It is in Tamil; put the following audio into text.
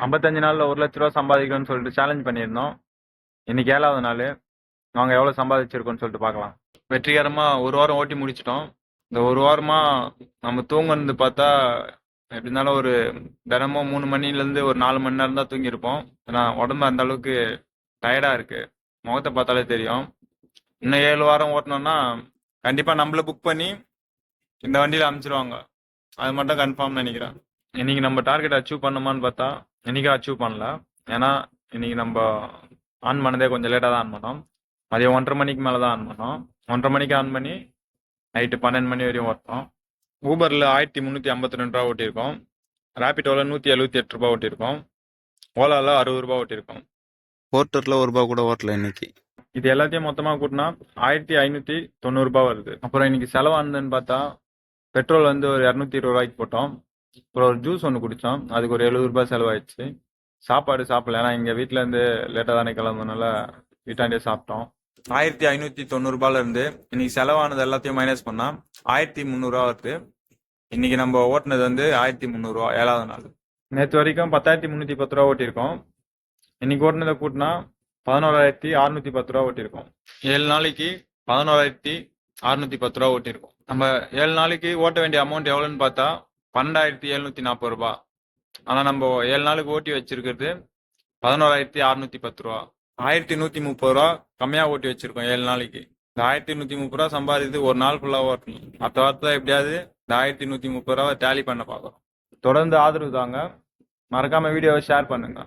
55 நாள்ல 1,00,000 ரூபா சம்பாதிக்கணும்னு சொல்லிட்டு சேலஞ்ச் பண்ணியிருந்தோம். இன்னைக்கு 7வது நாள். நாங்கள் எவ்வளோ சம்பாதிச்சிருக்கோம்னு சொல்லிட்டு பார்க்கலாம். வெற்றிகரமாக ஒரு வாரம் ஓட்டி முடிச்சிட்டோம். இந்த ஒரு வாரமா நம்ம தூங்குறது பார்த்தா எப்படி இருந்தாலும் ஒரு தினமும் 3 மணிலேருந்து ஒரு 4 மணி நேரம் தான் தூங்கியிருப்போம். ஏன்னா உடம்பு அந்த அளவுக்கு டயர்டாக இருக்கு. முகத்தை பார்த்தாலே தெரியும். இன்னும் 7 வாரம் ஓட்டினோம்னா கண்டிப்பாக நம்மள புக் பண்ணி இந்த வண்டியில் அனுப்பிச்சிருவாங்க. அது மட்டும் கன்ஃபார்ம் நினைக்கிறேன். இன்னைக்கு நம்ம டார்கெட் அச்சீவ் பண்ணுமான்னு பார்த்தா இன்னைக்கு அச்சீவ் பண்ணல. ஏன்னா இன்னைக்கு நம்ம ஆன் பண்ணதே கொஞ்சம் லேட்டாக தான் ஆன் பண்ணோம். மதியம் 1:30 மணிக்கு மேலே தான் ஆன் பண்ணோம். 1:30 மணிக்கு ஆன் பண்ணி நைட்டு 12 மணி வரையும் ஓட்டோம். ஊபரில் 1352 ரூபா ஓட்டியிருக்கோம். ரேபிட்டோவில் 178 ரூபா ஓட்டியிருக்கோம். ஓலாவில் 60 ரூபா ஓட்டியிருக்கோம். போர்ட்டரில் ஒரு ரூபா கூட ஓட்டல இன்னைக்கு. இது எல்லாத்தையும் மொத்தமாக கூட்டினா 1590 ரூபா வருது. அப்புறம் இன்னைக்கு செலவானதுன்னு பார்த்தா பெட்ரோல் வந்து ஒரு 220 ரூபாய்க்கு போட்டோம். அப்புறம் ஒரு ஜூஸ் ஒன்று குடித்தோம். அதுக்கு ஒரு 70 ரூபாய் செலவாயிடுச்சு. சாப்பாடு சாப்பிடல, ஏன்னா எங்கள் வீட்டிலேருந்து லேட்டாக தானே கிளம்புனால வீட்டாண்டே சாப்பிட்டோம். 1590 ரூபாயில இருந்து இன்னைக்கு செலவானது எல்லாத்தையும் மைனஸ் பண்ணா 1300 ரூபா வருது. இன்னைக்கு நம்ம ஓட்டுனது வந்து 1300 ரூபா 7வது நாள். நேற்று வரைக்கும் 10,310 ரூபா ஓட்டியிருக்கோம். இன்னைக்கு ஓட்டுனதை கூட்டினா 11,610 ரூபா ஓட்டியிருக்கோம். 7 நாளைக்கு 11,610 ரூபா ஓட்டியிருக்கோம். நம்ம 7 நாளைக்கு ஓட்ட வேண்டிய அமௌண்ட் எவ்வளோன்னு பார்த்தா 12,740 ரூபா. ஆனால் நம்ம 7 நாளுக்கு ஓட்டி வச்சிருக்கிறது 11,610 ரூபா. 1,130 ரூபா கம்மியாக ஓட்டி வச்சிருக்கோம் 7 நாளைக்கு. இந்த 1,130 ரூபா சம்பாதித்து ஒரு நாள் ஃபுல்லாக ஓட்டணும். அடுத்த வாரத்தில் எப்படியாவது இந்த 1,130 ரூபாவை டேலி பண்ண பார்க்குறோம். தொடர்ந்து ஆதரவு தாங்க. மறக்காம வீடியோவை ஷேர் பண்ணுங்க.